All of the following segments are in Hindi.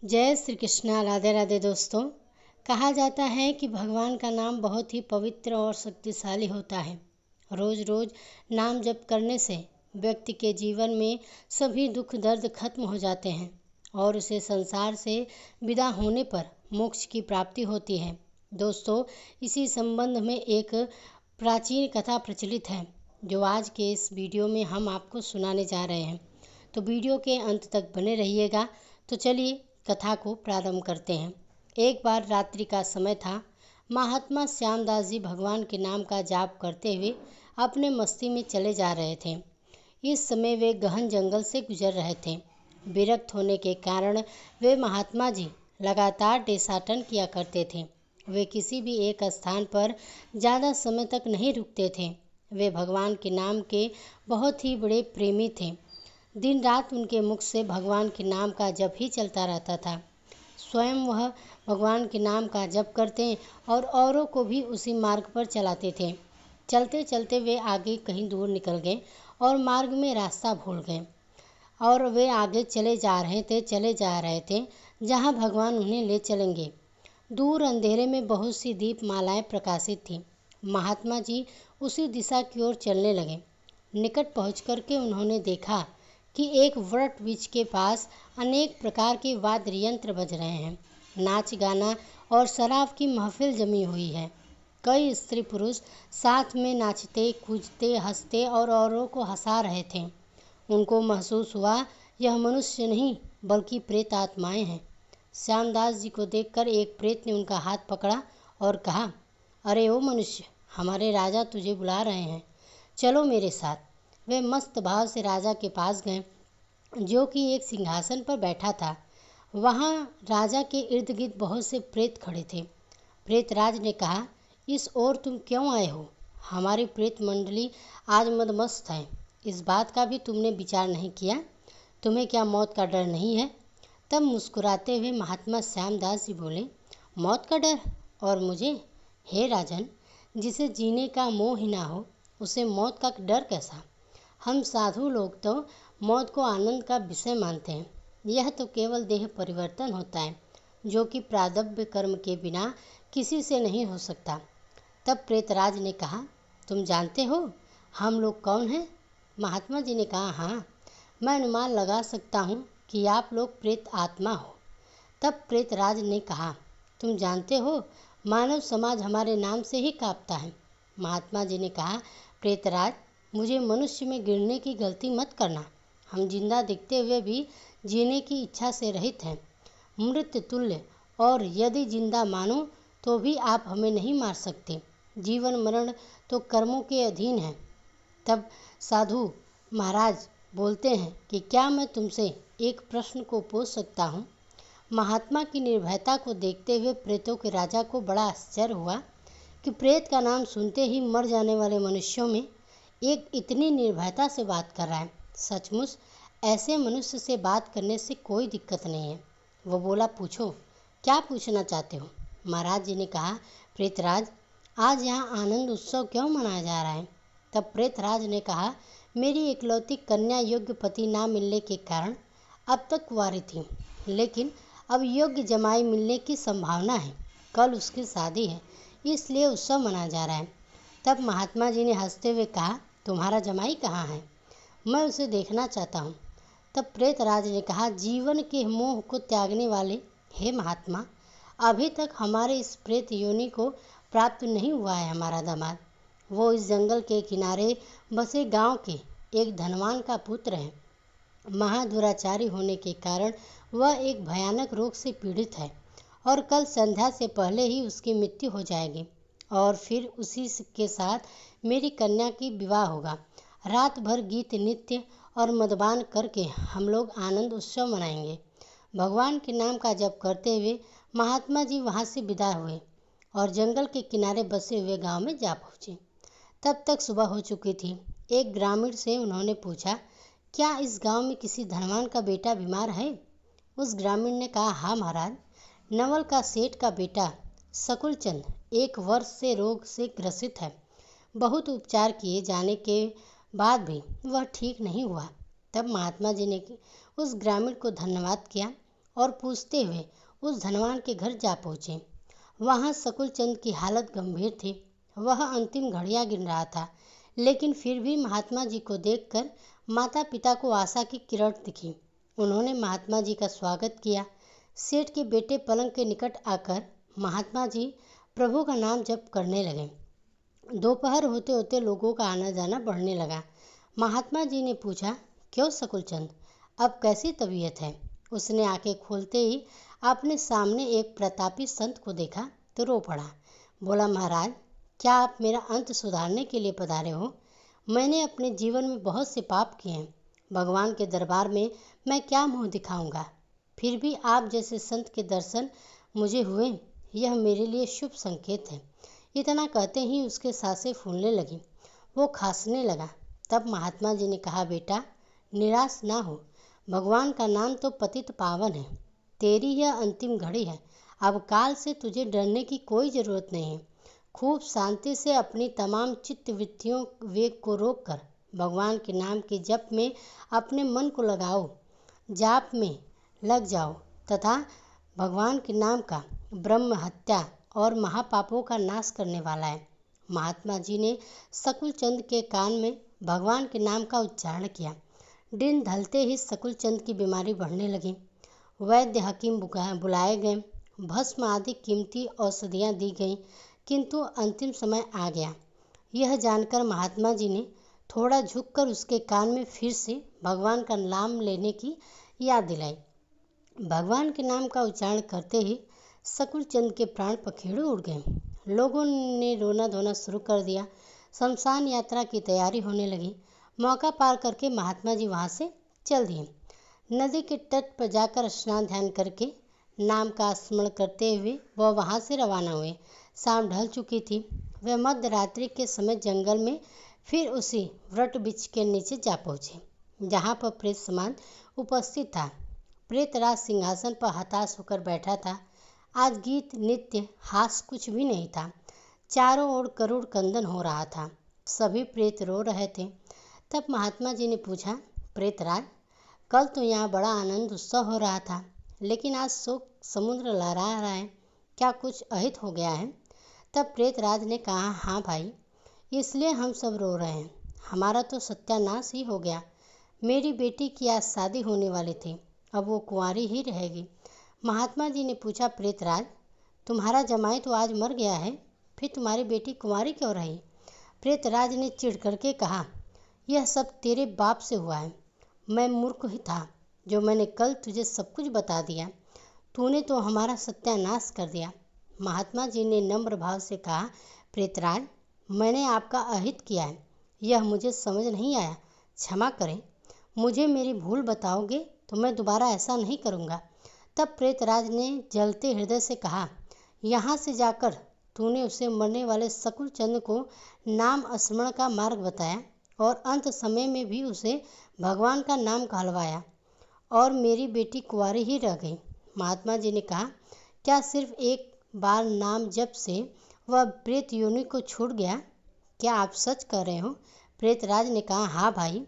जय श्री कृष्णा। राधे राधे दोस्तों। कहा जाता है कि भगवान का नाम बहुत ही पवित्र और शक्तिशाली होता है। रोज रोज नाम जप करने से व्यक्ति के जीवन में सभी दुख दर्द खत्म हो जाते हैं और उसे संसार से विदा होने पर मोक्ष की प्राप्ति होती है। दोस्तों, इसी संबंध में एक प्राचीन कथा प्रचलित है जो आज के इस वीडियो में हम आपको सुनाने जा रहे हैं। तो वीडियो के अंत तक बने रहिएगा। तो चलिए कथा को प्रारंभ करते हैं। एक बार रात्रि का समय था। महात्मा श्यामदास जी भगवान के नाम का जाप करते हुए अपने मस्ती में चले जा रहे थे। इस समय वे गहन जंगल से गुजर रहे थे। विरक्त होने के कारण वे महात्मा जी लगातार देशाटन किया करते थे। वे किसी भी एक स्थान पर ज़्यादा समय तक नहीं रुकते थे। वे भगवान के नाम के बहुत ही बड़े प्रेमी थे। दिन रात उनके मुख से भगवान के नाम का जप ही चलता रहता था। स्वयं वह भगवान के नाम का जप करते और औरों को भी उसी मार्ग पर चलाते थे। चलते चलते वे आगे कहीं दूर निकल गए और मार्ग में रास्ता भूल गए और वे आगे चले जा रहे थे जहाँ भगवान उन्हें ले चलेंगे। दूर अंधेरे में बहुत सी दीप मालाएं प्रकाशित थीं। महात्मा जी उसी दिशा की ओर चलने लगे। निकट पहुँच करके उन्होंने देखा कि एक वट वृक्ष के पास अनेक प्रकार के वाद्य यंत्र बज रहे हैं। नाच गाना और शराब की महफिल जमी हुई है। कई स्त्री पुरुष साथ में नाचते कूदते हंसते और औरों को हंसा रहे थे। उनको महसूस हुआ यह मनुष्य नहीं बल्कि प्रेत आत्माएं हैं। श्यामदास जी को देखकर एक प्रेत ने उनका हाथ पकड़ा और कहा, अरे ओ मनुष्य, हमारे राजा तुझे बुला रहे हैं, चलो मेरे साथ। वे मस्त भाव से राजा के पास गए जो कि एक सिंहासन पर बैठा था। वहाँ राजा के इर्द गिर्द बहुत से प्रेत खड़े थे। प्रेतराज ने कहा, इस ओर तुम क्यों आए हो? हमारी प्रेत मंडली आज मदमस्त है। इस बात का भी तुमने विचार नहीं किया? तुम्हें क्या मौत का डर नहीं है? तब मुस्कुराते हुए महात्मा श्यामदास जी बोले, मौत का डर? और मुझे? हे राजन, जिसे जीने का मोह ही ना हो उसे मौत का डर कैसा? हम साधु लोग तो मौत को आनंद का विषय मानते हैं। यह तो केवल देह परिवर्तन होता है जो कि प्रारब्ध कर्म के बिना किसी से नहीं हो सकता। तब प्रेतराज ने कहा, तुम जानते हो हम लोग कौन हैं? महात्मा जी ने कहा, हाँ, मैं अनुमान लगा सकता हूँ कि आप लोग प्रेत आत्मा हो। तब प्रेतराज ने कहा, तुम जानते हो मानव समाज हमारे नाम से ही कांपता है। महात्मा जी ने कहा, प्रेतराज, मुझे मनुष्य में गिरने की गलती मत करना। हम जिंदा दिखते हुए भी जीने की इच्छा से रहित हैं, मृत तुल्य, और यदि जिंदा मानो तो भी आप हमें नहीं मार सकते। जीवन मरण तो कर्मों के अधीन है। तब साधु महाराज बोलते हैं कि क्या मैं तुमसे एक प्रश्न को पूछ सकता हूँ? महात्मा की निर्भयता को देखते हुए प्रेतों के राजा को बड़ा आश्चर्य हुआ कि प्रेत का नाम सुनते ही मर जाने वाले मनुष्यों में एक इतनी निर्भयता से बात कर रहा है। सचमुच ऐसे मनुष्य से बात करने से कोई दिक्कत नहीं है। वो बोला, पूछो, क्या पूछना चाहते हो? महाराज जी ने कहा, प्रेतराज, आज यहाँ आनंद उत्सव क्यों मनाया जा रहा है? तब प्रेतराज ने कहा, मेरी इकलौती कन्या योग्य पति ना मिलने के कारण अब तक कुंवारी थी, लेकिन अब योग्य जमाई मिलने की संभावना है। कल उसकी शादी है, इसलिए उत्सव मनाया जा रहा है। तब महात्मा जी ने हंसते हुए कहा, तुम्हारा जमाई कहाँ है? मैं उसे देखना चाहता हूँ। तब प्रेतराज ने कहा, जीवन के मोह को त्यागने वाले हे महात्मा, अभी तक हमारे इस प्रेत योनि को प्राप्त नहीं हुआ है हमारा दामाद। वो इस जंगल के किनारे बसे गांव के एक धनवान का पुत्र है। महादुराचारी होने के कारण वह एक भयानक रोग से पीड़ित है और कल संध्या से पहले ही उसकी मृत्यु हो जाएगी और फिर उसी के साथ मेरी कन्या की विवाह होगा। रात भर गीत नृत्य और मदपान करके हम लोग आनंद उत्सव मनाएंगे। भगवान के नाम का जप करते हुए महात्मा जी वहाँ से विदा हुए और जंगल के किनारे बसे हुए गांव में जा पहुँचे। तब तक सुबह हो चुकी थी। एक ग्रामीण से उन्होंने पूछा, क्या इस गांव में किसी धनवान का बेटा बीमार है? उस ग्रामीण ने कहा, हाँ महाराज, नवल का सेठ का बेटा सकुलचंद 1 वर्ष से रोग से ग्रसित है। बहुत उपचार किए जाने के बाद भी वह ठीक नहीं हुआ। तब महात्मा जी ने उस ग्रामीण को धन्यवाद किया और पूछते हुए उस धनवान के घर जा पहुँचे। वहाँ सकुल चंद की हालत गंभीर थी। वह अंतिम घड़ियाँ गिन रहा था, लेकिन फिर भी महात्मा जी को देखकर माता पिता को आशा की किरण दिखी। उन्होंने महात्मा जी का स्वागत किया। सेठ के बेटे पलंग के निकट आकर महात्मा जी प्रभु का नाम जप करने लगे। दोपहर होते होते लोगों का आना जाना बढ़ने लगा। महात्मा जी ने पूछा, क्यों सकुल चंद, अब कैसी तबीयत है? उसने आंखें खोलते ही अपने सामने एक प्रतापी संत को देखा तो रो पड़ा। बोला, महाराज, क्या आप मेरा अंत सुधारने के लिए पधारे हो? मैंने अपने जीवन में बहुत से पाप किए हैं। भगवान के दरबार में मैं क्या मुंह दिखाऊंगा? फिर भी आप जैसे संत के दर्शन मुझे हुए, यह मेरे लिए शुभ संकेत है। इतना कहते ही उसके सांसें फूलने लगी, वो खांसने लगा। तब महात्मा जी ने कहा, बेटा, निराश ना हो। भगवान का नाम तो पतित पावन है। तेरी यह अंतिम घड़ी है। अब काल से तुझे डरने की कोई ज़रूरत नहीं है। खूब शांति से अपनी तमाम चित्त वृत्तियों वेग को रोककर भगवान के नाम के जप में अपने मन को लगाओ। जाप में लग जाओ तथा भगवान के नाम का ब्रह्म हत्या और महापापों का नाश करने वाला है। महात्मा जी ने सकुल चंद के कान में भगवान के नाम का उच्चारण किया। दिन ढलते ही सकुल चंद की बीमारी बढ़ने लगी। वैद्य हकीम बुलाए गए, भस्म आदि कीमती औषधियाँ दी गईं, किंतु अंतिम समय आ गया। यह जानकर महात्मा जी ने थोड़ा झुककर उसके कान में फिर से भगवान का नाम लेने की याद दिलाई। भगवान के नाम का उच्चारण करते ही सकुल चंद के प्राण पखेरु उड़ गए। लोगों ने रोना धोना शुरू कर दिया। शमशान यात्रा की तैयारी होने लगी। मौका पार करके महात्मा जी वहाँ से चल दिए। नदी के तट पर जाकर स्नान ध्यान करके नाम का स्मरण करते हुए वह वहाँ से रवाना हुए। शाम ढल चुकी थी। वह मध्य रात्रि के समय जंगल में फिर उसी वट वृक्ष के नीचे जा पहुँचे, जहाँ पर प्रेत समाज उपस्थित था। प्रेतराज सिंहासन पर हताश होकर बैठा था। आज गीत नृत्य हास कुछ भी नहीं था। चारों ओर करुण क्रंदन हो रहा था। सभी प्रेत रो रहे थे। तब महात्मा जी ने पूछा, प्रेतराज, कल तो यहाँ बड़ा आनंद उत्सव हो रहा था, लेकिन आज शोक समुद्र लहरा रहा है, क्या कुछ अहित हो गया है? तब प्रेतराज ने कहा, हाँ भाई, इसलिए हम सब रो रहे हैं। हमारा तो सत्यानाश ही हो गया। मेरी बेटी की आज शादी होने वाली थी, अब वो कुंवारी ही रहेगी। महात्मा जी ने पूछा, प्रेतराज, तुम्हारा जमाई तो आज मर गया है, फिर तुम्हारी बेटी कुंवारी क्यों रही? प्रेतराज ने चिढ़ करके कहा, यह सब तेरे बाप से हुआ है। मैं मूर्ख ही था जो मैंने कल तुझे सब कुछ बता दिया। तूने तो हमारा सत्यानाश कर दिया। महात्मा जी ने नम्र भाव से कहा, प्रेतराज, मैंने आपका अहित किया है, यह मुझे समझ नहीं आया, क्षमा करें। मुझे मेरी भूल बताओगे तो मैं दोबारा ऐसा नहीं करूँगा। तब प्रेतराज ने जलते हृदय से कहा, यहाँ से जाकर तूने उसे मरने वाले सकुल चंद को नाम स्मरण का मार्ग बताया और अंत समय में भी उसे भगवान का नाम कहलवाया और मेरी बेटी कुंवारी ही रह गई। महात्मा जी ने कहा, क्या सिर्फ एक बार नाम जप से वह प्रेत योनि को छूट गया? क्या आप सच कह रहे हो? प्रेतराज ने कहा, हाँ भाई,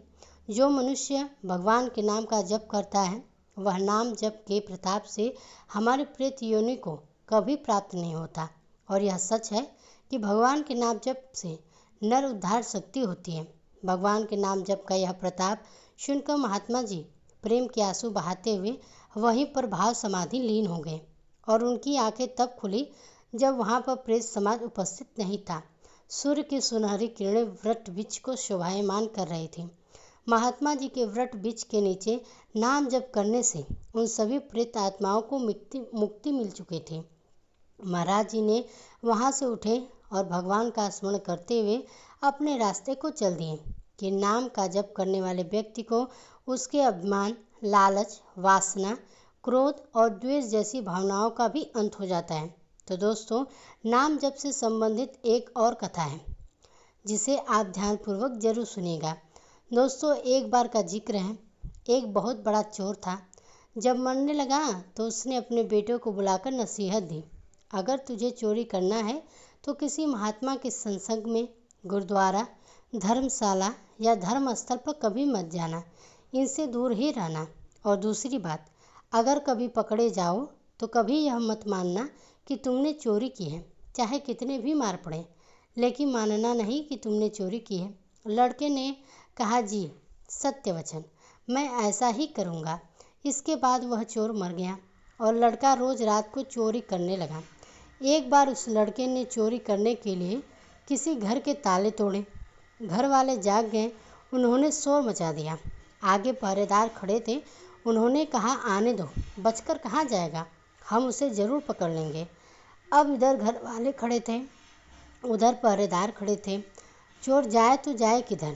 जो मनुष्य भगवान के नाम का जप करता है वह नाम जप के प्रताप से हमारे प्रेत योनि को कभी प्राप्त नहीं होता। और यह सच है कि भगवान के नाम जप से नर उद्धार शक्ति होती है। भगवान के नाम जप का यह प्रताप सुनकर महात्मा जी प्रेम के आंसू बहाते हुए वहीं पर भाव समाधि लीन हो गए और उनकी आंखें तब खुली जब वहाँ पर प्रेत समाज उपस्थित नहीं था। सूर्य की सुनहरी किरणें वृक्ष वृक्ष को शोभायमान कर रही थी। महात्मा जी के वृक्ष वृक्ष के नीचे नाम जप करने से उन सभी प्रेत आत्माओं को मुक्ति मिल चुकी थी। महाराज जी ने वहाँ से उठे और भगवान का स्मरण करते हुए अपने रास्ते को चल दिए कि नाम का जप करने वाले व्यक्ति को उसके अभिमान, लालच, वासना, क्रोध और द्वेष जैसी भावनाओं का भी अंत हो जाता है। तो दोस्तों, नाम जप से संबंधित एक और कथा है जिसे आप ध्यानपूर्वक जरूर सुनिएगा। दोस्तों, एक बार का जिक्र है, एक बहुत बड़ा चोर था। जब मरने लगा तो उसने अपने बेटों को बुलाकर नसीहत दी, अगर तुझे चोरी करना है तो किसी महात्मा के सत्संग में, गुरुद्वारा, धर्मशाला या धर्म स्थल पर कभी मत जाना, इनसे दूर ही रहना। और दूसरी बात, अगर कभी पकड़े जाओ तो कभी यह मत मानना कि तुमने चोरी की है, चाहे कितने भी मार पड़े, लेकिन मानना नहीं कि तुमने चोरी की है। लड़के ने कहा, जी सत्य वचन, मैं ऐसा ही करूँगा। इसके बाद वह चोर मर गया और लड़का रोज़ रात को चोरी करने लगा। एक बार उस लड़के ने चोरी करने के लिए किसी घर के ताले तोड़े। घर वाले जाग गए, उन्होंने शोर मचा दिया। आगे पहरेदार खड़े थे, उन्होंने कहा, आने दो, बचकर कहाँ जाएगा, हम उसे ज़रूर पकड़ लेंगे। अब इधर घर वाले खड़े थे, उधर पहरेदार खड़े थे। चोर जाए तो जाए किधर।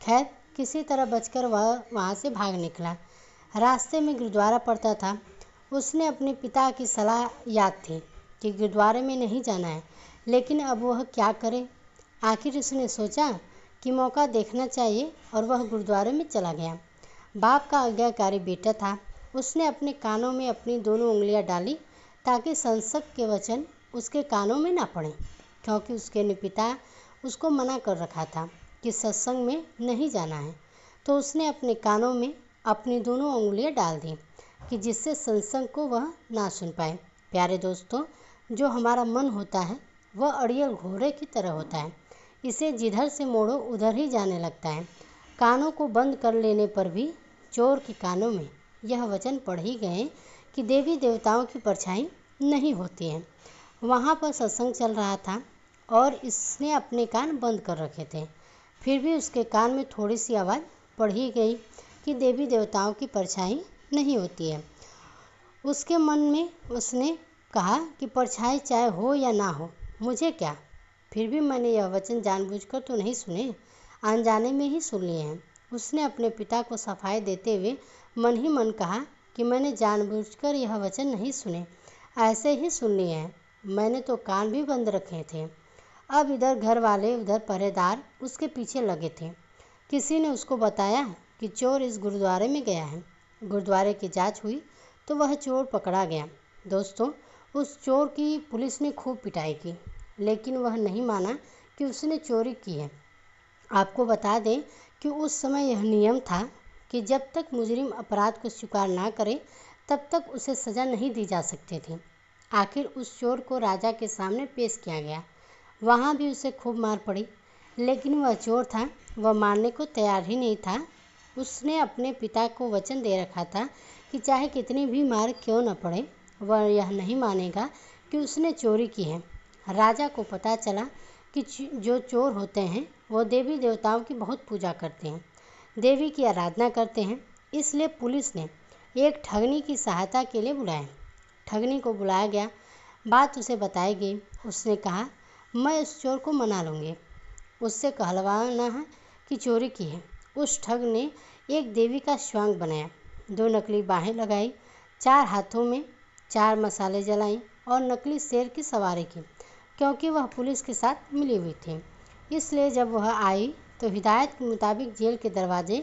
खैर किसी तरह बचकर वह वहाँ से भाग निकला। रास्ते में गुरुद्वारा पड़ता था। उसने अपने पिता की सलाह याद थी कि गुरुद्वारे में नहीं जाना है, लेकिन अब वह क्या करे। आखिर उसने सोचा कि मौका देखना चाहिए और वह गुरुद्वारे में चला गया। बाप का आज्ञाकारी बेटा था। उसने अपने कानों में अपनी दोनों उंगलियां डाली ताकि संसद के वचन उसके कानों में ना पड़े, क्योंकि उसके पिता उसको मना कर रखा था कि सत्संग में नहीं जाना है। तो उसने अपने कानों में अपनी दोनों उंगलियां डाल दी कि जिससे सत्संग को वह ना सुन पाए। प्यारे दोस्तों, जो हमारा मन होता है वह अड़ियल घोड़े की तरह होता है। इसे जिधर से मोड़ो उधर ही जाने लगता है। कानों को बंद कर लेने पर भी चोर के कानों में यह वचन पढ़ ही गए कि देवी देवताओं की परछाई नहीं होती है। वहाँ पर सत्संग चल रहा था और इसने अपने कान बंद कर रखे थे। फिर भी उसके कान में थोड़ी सी आवाज़ पड़ ही गई कि देवी देवताओं की परछाई नहीं होती है। उसके मन में उसने कहा कि परछाई चाहे हो या ना हो, मुझे क्या। फिर भी मैंने यह वचन जानबूझकर तो नहीं सुने, अनजाने में ही सुन लिए हैं। उसने अपने पिता को सफाई देते हुए मन ही मन कहा कि मैंने जानबूझकर यह वचन नहीं सुने, ऐसे ही सुन लिए हैं, मैंने तो कान भी बंद रखे थे। अब इधर घर वाले उधर पहरेदार उसके पीछे लगे थे। किसी ने उसको बताया कि चोर इस गुरुद्वारे में गया है। गुरुद्वारे की जांच हुई तो वह चोर पकड़ा गया। दोस्तों, उस चोर की पुलिस ने खूब पिटाई की, लेकिन वह नहीं माना कि उसने चोरी की है। आपको बता दें कि उस समय यह नियम था कि जब तक मुजरिम अपराध को स्वीकार ना करे तब तक उसे सज़ा नहीं दी जा सकती थी। आखिर उस चोर को राजा के सामने पेश किया गया। वहाँ भी उसे खूब मार पड़ी, लेकिन वह चोर था, वह मारने को तैयार ही नहीं था। उसने अपने पिता को वचन दे रखा था कि चाहे कितनी भी मार क्यों न पड़े, वह यह नहीं मानेगा कि उसने चोरी की है। राजा को पता चला कि जो चोर होते हैं वो देवी देवताओं की बहुत पूजा करते हैं, देवी की आराधना करते हैं। इसलिए पुलिस ने एक ठगनी की सहायता के लिए बुलाया। ठगनी को बुलाया गया, बात उसे बताई गई। उसने कहा, मैं उस चोर को मना लूँगी, उससे कहलवाना है कि चोरी की है। उस ठग ने एक देवी का स्वांग बनाया, 2 नकली बाहें लगाई, 4 हाथों में 4 मसाले जलाई और नकली शेर की सवारी की, क्योंकि वह पुलिस के साथ मिली हुई थी। इसलिए जब वह आई तो हिदायत के मुताबिक जेल के दरवाजे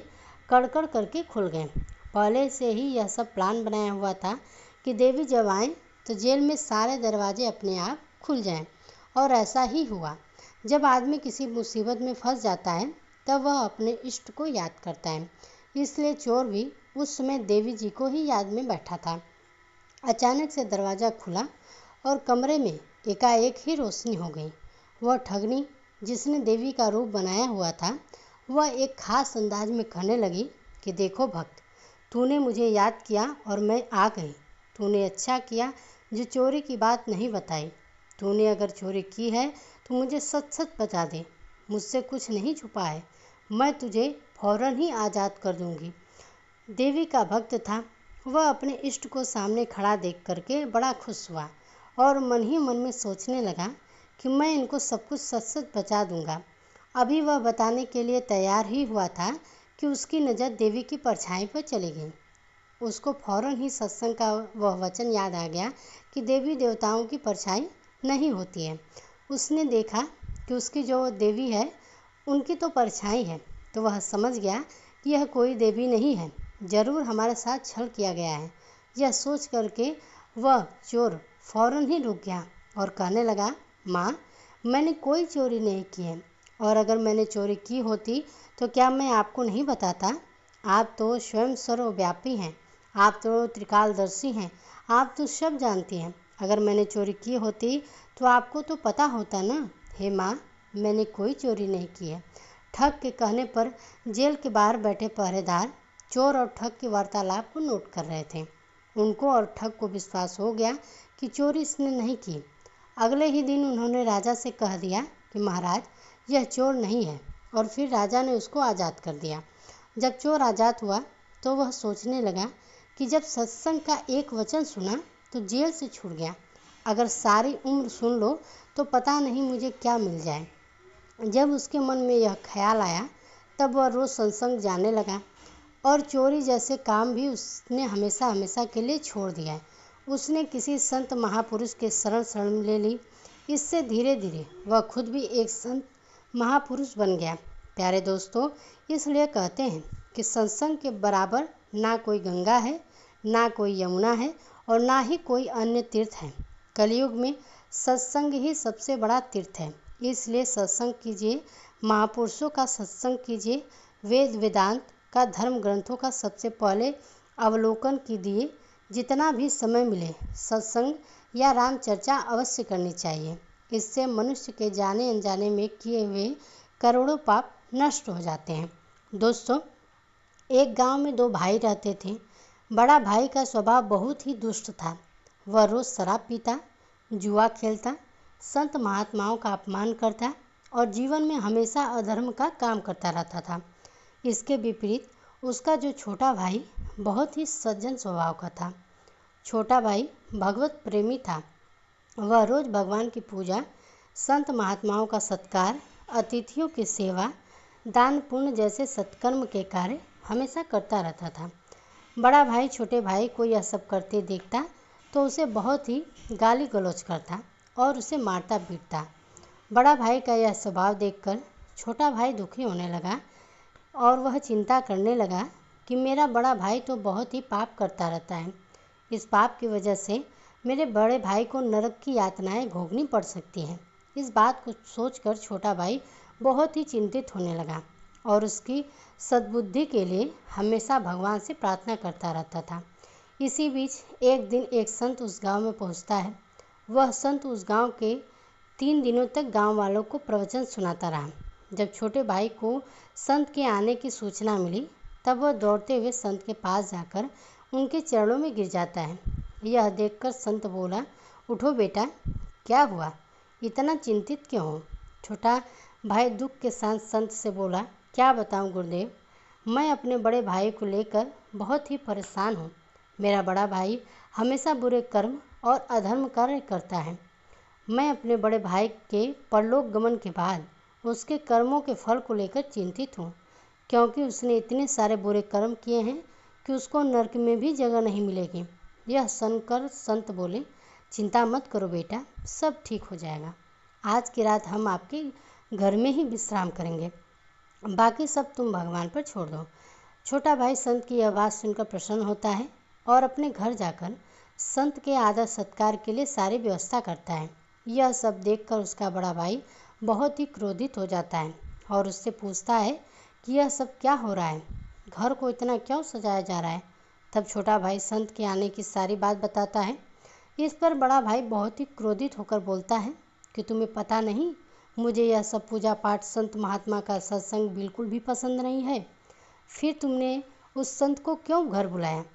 कड़कड़ करके खुल गए। पहले से ही यह सब प्लान बनाया हुआ था कि देवी जब आए तो जेल में सारे दरवाजे अपने आप खुल जाएं, और ऐसा ही हुआ। जब आदमी किसी मुसीबत में फंस जाता है तब वह अपने इष्ट को याद करता है। इसलिए चोर भी उस समय देवी जी को ही याद में बैठा था। अचानक से दरवाज़ा खुला और कमरे में एकाएक ही रोशनी हो गई। वह ठगनी जिसने देवी का रूप बनाया हुआ था, वह एक खास अंदाज में कहने लगी कि देखो भक्त, तूने मुझे याद किया और मैं आ गई। तूने अच्छा किया जो चोरी की बात नहीं बताई। तूने अगर चोरी की है तो मुझे सच सच बता दे, मुझसे कुछ नहीं छुपा है, मैं तुझे फौरन ही आज़ाद कर दूंगी। देवी का भक्त था, वह अपने इष्ट को सामने खड़ा देख करके बड़ा खुश हुआ और मन ही मन में सोचने लगा कि मैं इनको सब कुछ सच सच बता दूंगा। अभी वह बताने के लिए तैयार ही हुआ था कि उसकी नज़र देवी की परछाई पर चली गई। उसको फौरन ही सत्संग का वह वचन याद आ गया कि देवी देवताओं की परछाई नहीं होती है। उसने देखा कि उसकी जो देवी है उनकी तो परछाई है, तो वह समझ गया कि यह कोई देवी नहीं है, ज़रूर हमारे साथ छल किया गया है। यह सोच करके वह चोर फौरन ही रुक गया और कहने लगा, माँ, मैंने कोई चोरी नहीं की है, और अगर मैंने चोरी की होती तो क्या मैं आपको नहीं बताता। आप तो स्वयं सर्वव्यापी हैं, आप तो त्रिकालदर्शी हैं, आप तो सब जानती हैं। अगर मैंने चोरी की होती तो आपको तो पता होता ना। हे माँ, मैंने कोई चोरी नहीं की है। ठग के कहने पर जेल के बाहर बैठे पहरेदार चोर और ठग की वार्तालाप को नोट कर रहे थे। उनको और ठग को विश्वास हो गया कि चोरी इसने नहीं की। अगले ही दिन उन्होंने राजा से कह दिया कि महाराज, यह चोर नहीं है, और फिर राजा ने उसको आज़ाद कर दिया। जब चोर आज़ाद हुआ तो वह सोचने लगा कि जब सत्संग का एक वचन सुना तो जेल से छूट गया। अगर सारी उम्र सुन लो तो पता नहीं मुझे क्या मिल जाए। जब उसके मन में यह ख्याल आया तब वह रोज़ सत्संग जाने लगा और चोरी जैसे काम भी उसने हमेशा हमेशा के लिए छोड़ दिया है। उसने किसी संत महापुरुष के शरण ले ली। इससे धीरे धीरे वह खुद भी एक संत महापुरुष बन गया। प्यारे दोस्तों, इसलिए कहते हैं कि सत्संग के बराबर ना कोई गंगा है, ना कोई यमुना है और ना ही कोई अन्य तीर्थ है। कलयुग में सत्संग ही सबसे बड़ा तीर्थ है। इसलिए सत्संग कीजिए, महापुरुषों का सत्संग कीजिए, वेद वेदांत का धर्म ग्रंथों का सबसे पहले अवलोकन कीजिए। जितना भी समय मिले सत्संग या राम चर्चा अवश्य करनी चाहिए। इससे मनुष्य के जाने अनजाने में किए हुए करोड़ों पाप नष्ट हो जाते हैं। दोस्तों, एक गांव में दो भाई रहते थे। बड़ा भाई का स्वभाव बहुत ही दुष्ट था। वह रोज़ शराब पीता, जुआ खेलता, संत महात्माओं का अपमान करता और जीवन में हमेशा अधर्म का काम करता रहता था। इसके विपरीत उसका जो छोटा भाई बहुत ही सज्जन स्वभाव का था। छोटा भाई भगवत प्रेमी था। वह रोज़ भगवान की पूजा, संत महात्माओं का सत्कार, अतिथियों की सेवा, दान पुण्य जैसे सत्कर्म के कार्य हमेशा करता रहता था। बड़ा भाई छोटे भाई को यह सब करते देखता तो उसे बहुत ही गाली गलौज करता और उसे मारता पीटता। बड़ा भाई का यह स्वभाव देखकर छोटा भाई दुखी होने लगा और वह चिंता करने लगा कि मेरा बड़ा भाई तो बहुत ही पाप करता रहता है। इस पाप की वजह से मेरे बड़े भाई को नरक की यातनाएं भोगनी पड़ सकती हैं। इस बात को सोचकर छोटा भाई बहुत ही चिंतित होने लगा और उसकी सद्बुद्धि के लिए हमेशा भगवान से प्रार्थना करता रहता था। इसी बीच एक दिन एक संत उस गांव में पहुंचता है। वह संत उस गांव के 3 दिनों तक गांव वालों को प्रवचन सुनाता रहा। जब छोटे भाई को संत के आने की सूचना मिली तब वह दौड़ते हुए संत के पास जाकर उनके चरणों में गिर जाता है। यह देखकर संत बोला, उठो बेटा, क्या हुआ, इतना चिंतित क्यों हो? छोटा भाई दुख के साथ संत से बोला, क्या बताऊं गुरुदेव, मैं अपने बड़े भाई को लेकर बहुत ही परेशान हूँ। मेरा बड़ा भाई हमेशा बुरे कर्म और अधर्म कार्य करता है। मैं अपने बड़े भाई के परलोक गमन के बाद उसके कर्मों के फल को लेकर चिंतित हूँ, क्योंकि उसने इतने सारे बुरे कर्म किए हैं कि उसको नरक में भी जगह नहीं मिलेगी। यह सुनकर संत बोले, चिंता मत करो बेटा, सब ठीक हो जाएगा। आज की रात हम आपके घर में ही विश्राम करेंगे, बाकी सब तुम भगवान पर छोड़ दो। छोटा भाई संत की यह बात सुनकर प्रसन्न होता है और अपने घर जाकर संत के आदर सत्कार के लिए सारी व्यवस्था करता है। यह सब देखकर उसका बड़ा भाई बहुत ही क्रोधित हो जाता है और उससे पूछता है कि यह सब क्या हो रहा है, घर को इतना क्यों सजाया जा रहा है। तब छोटा भाई संत के आने की सारी बात बताता है। इस पर बड़ा भाई बहुत ही क्रोधित होकर बोलता है कि तुम्हें पता नहीं, मुझे यह सब पूजा पाठ, संत महात्मा का सत्संग बिल्कुल भी पसंद नहीं है। फिर तुमने उस संत को क्यों घर बुलाया?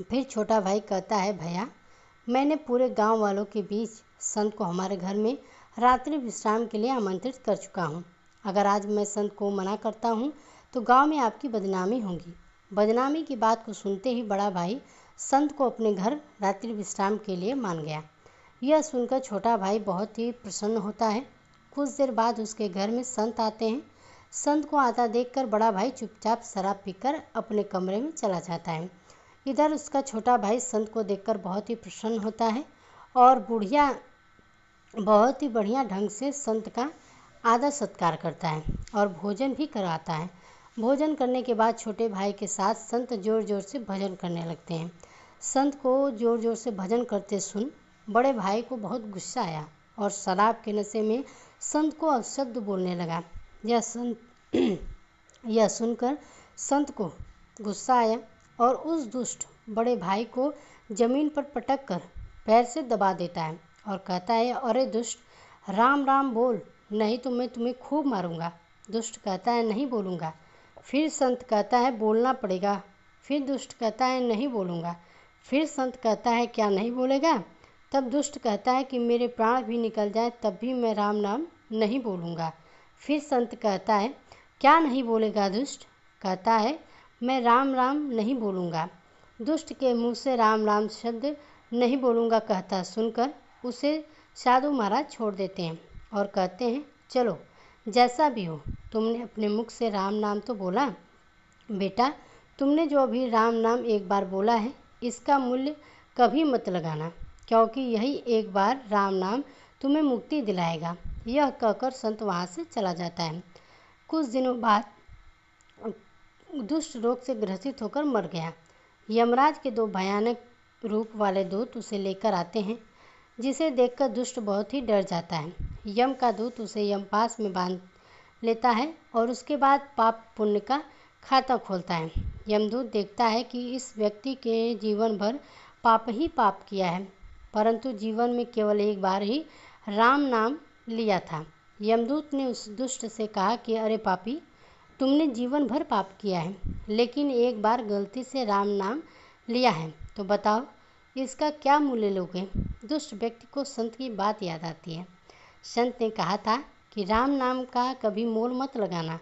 फिर छोटा भाई कहता है, भैया, मैंने पूरे गांव वालों के बीच संत को हमारे घर में रात्रि विश्राम के लिए आमंत्रित कर चुका हूँ। अगर आज मैं संत को मना करता हूँ तो गांव में आपकी बदनामी होगी। बदनामी की बात को सुनते ही बड़ा भाई संत को अपने घर रात्रि विश्राम के लिए मान गया। यह सुनकर छोटा भाई बहुत ही प्रसन्न होता है। कुछ देर बाद उसके घर में संत आते हैं। संत को आता देखकर बड़ा भाई चुपचाप शराब पीकर अपने कमरे में चला जाता है। इधर उसका छोटा भाई संत को देखकर बहुत ही प्रसन्न होता है और बहुत ही बढ़िया ढंग से संत का आदर सत्कार करता है और भोजन भी कराता है। भोजन करने के बाद छोटे भाई के साथ संत ज़ोर ज़ोर से भजन करने लगते हैं। संत को ज़ोर ज़ोर से भजन करते सुन बड़े भाई को बहुत गुस्सा आया और शराब के नशे में संत को अपशब्द बोलने लगा। यह सुनकर संत को गुस्सा आया और उस दुष्ट बड़े भाई को जमीन पर पटक कर पैर से दबा देता है और कहता है, अरे दुष्ट, राम राम बोल, नहीं तो मैं तुम्हें खूब मारूंगा। दुष्ट कहता है, नहीं बोलूँगा। फिर संत कहता है, बोलना पड़ेगा। फिर दुष्ट कहता है, नहीं बोलूँगा। फिर संत कहता है, क्या नहीं बोलेगा? तब दुष्ट कहता है कि मेरे प्राण भी निकल जाए तब भी मैं राम नाम नहीं बोलूँगा। फिर संत कहता है, क्या नहीं बोलेगा दुष्ट? कहता है, मैं राम राम नहीं बोलूँगा। दुष्ट के मुँह से राम राम शब्द नहीं बोलूँगा कहता सुनकर उसे साधु महाराज छोड़ देते हैं और कहते हैं, चलो जैसा भी हो, तुमने अपने मुख से राम नाम तो बोला। बेटा, तुमने जो अभी राम नाम एक बार बोला है, इसका मूल्य कभी मत लगाना, क्योंकि यही एक बार राम नाम तुम्हें मुक्ति दिलाएगा। यह कहकर संत वहाँ से चला जाता है। कुछ दिनों बाद दुष्ट रोग से ग्रसित होकर मर गया। यमराज के 2 भयानक रूप वाले दूत उसे लेकर आते हैं, जिसे देखकर दुष्ट बहुत ही डर जाता है। यम का दूत उसे यमपास में बांध लेता है और उसके बाद पाप पुण्य का खाता खोलता है। यमदूत देखता है कि इस व्यक्ति के जीवन भर पाप ही पाप किया है, परंतु जीवन में केवल एक बार ही राम नाम लिया था। यमदूत ने उस दुष्ट से कहा कि अरे पापी, तुमने जीवन भर पाप किया है, लेकिन एक बार गलती से राम नाम लिया है, तो बताओ इसका क्या मूल्य लोगे? दुष्ट व्यक्ति को संत की बात याद आती है। संत ने कहा था कि राम नाम का कभी मोल मत लगाना।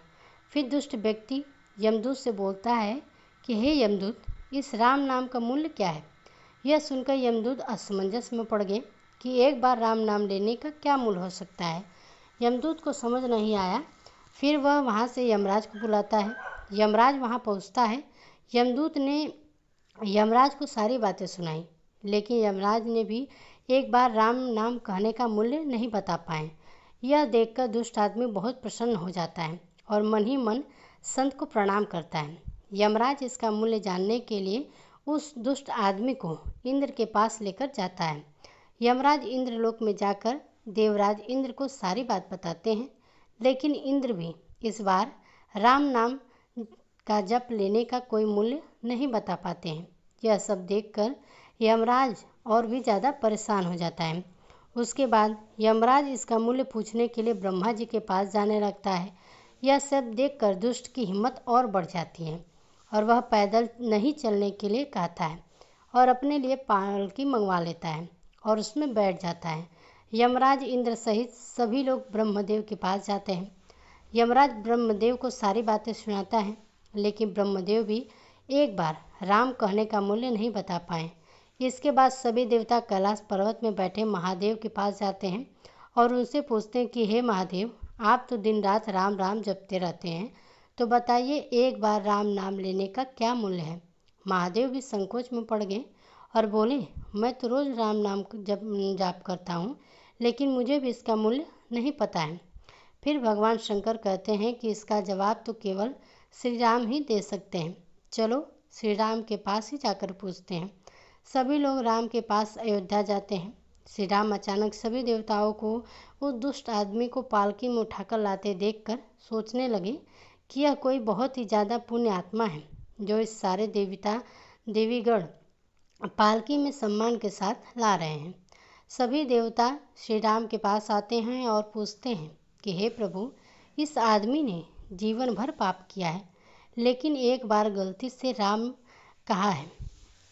फिर दुष्ट व्यक्ति यमदूत से बोलता है कि हे यमदूत, इस राम नाम का मूल्य क्या है? यह सुनकर यमदूत असमंजस में पड़ गए कि एक बार राम नाम लेने का क्या मूल्य हो सकता है। यमदूत को समझ नहीं आया। फिर वह वहाँ से यमराज को बुलाता है। यमराज वहाँ पहुँचता है। यमदूत ने यमराज को सारी बातें सुनाई, लेकिन यमराज ने भी एक बार राम नाम कहने का मूल्य नहीं बता पाए। यह देखकर दुष्ट आदमी बहुत प्रसन्न हो जाता है और मन ही मन संत को प्रणाम करता है। यमराज इसका मूल्य जानने के लिए उस दुष्ट आदमी को इंद्र के पास लेकर जाता है। यमराज इंद्रलोक में जाकर देवराज इंद्र को सारी बात बताते हैं, लेकिन इंद्र भी इस बार राम नाम का जप लेने का कोई मूल्य नहीं बता पाते हैं। यह सब देखकर यमराज और भी ज़्यादा परेशान हो जाता है। उसके बाद यमराज इसका मूल्य पूछने के लिए ब्रह्मा जी के पास जाने लगता है। यह सब देखकर दुष्ट की हिम्मत और बढ़ जाती है और वह पैदल नहीं चलने के लिए कहता है और अपने लिए पालकी मंगवा लेता है और उसमें बैठ जाता है। यमराज इंद्र सहित सभी लोग ब्रह्मदेव के पास जाते हैं। यमराज ब्रह्मदेव को सारी बातें सुनाता है, लेकिन ब्रह्मदेव भी एक बार राम कहने का मूल्य नहीं बता पाए। इसके बाद सभी देवता कैलाश पर्वत में बैठे महादेव के पास जाते हैं और उनसे पूछते हैं कि हे महादेव, आप तो दिन रात राम राम जपते रहते हैं, तो बताइए एक बार राम नाम लेने का क्या मूल्य है? महादेव भी संकोच में पड़ गए और बोले, मैं तो रोज़ राम नाम जाप करता हूँ, लेकिन मुझे भी इसका मूल्य नहीं पता है। फिर भगवान शंकर कहते हैं कि इसका जवाब तो केवल श्री राम ही दे सकते हैं। चलो श्री राम के पास ही जाकर पूछते हैं। सभी लोग राम के पास अयोध्या जाते हैं। श्री राम अचानक सभी देवताओं को उस दुष्ट आदमी को पालकी में उठाकर लाते देखकर सोचने लगे कि यह कोई बहुत ही ज़्यादा पुण्य आत्मा है, जो इस सारे देवता देवीगण पालकी में सम्मान के साथ ला रहे हैं। सभी देवता श्री राम के पास आते हैं और पूछते हैं कि हे प्रभु, इस आदमी ने जीवन भर पाप किया है, लेकिन एक बार गलती से राम कहा है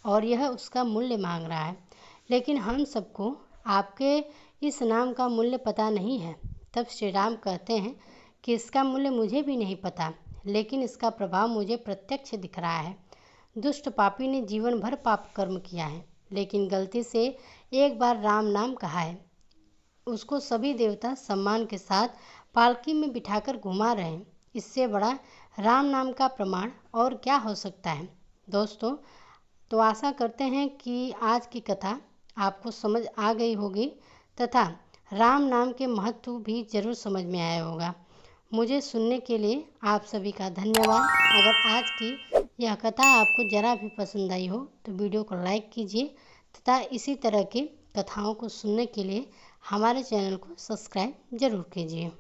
और यह उसका मूल्य मांग रहा है, लेकिन हम सबको आपके इस नाम का मूल्य पता नहीं है। तब श्री राम कहते हैं कि इसका मूल्य मुझे भी नहीं पता, लेकिन इसका प्रभाव मुझे प्रत्यक्ष दिख रहा है। दुष्ट पापी ने जीवन भर पाप कर्म किया है, लेकिन गलती से एक बार राम नाम कहा है। उसको सभी देवता सम्मान के साथ पालकी में बिठाकर घुमा रहे हैं। इससे बड़ा राम नाम का प्रमाण और क्या हो सकता है? दोस्तों, तो आशा करते हैं कि आज की कथा आपको समझ आ गई होगी तथा राम नाम के महत्व भी जरूर समझ में आया होगा। मुझे सुनने के लिए आप सभी का धन्यवाद। अगर आज की यह कथा आपको ज़रा भी पसंद आई हो तो वीडियो को लाइक कीजिए तथा इसी तरह की कथाओं को सुनने के लिए हमारे चैनल को सब्सक्राइब जरूर कीजिए।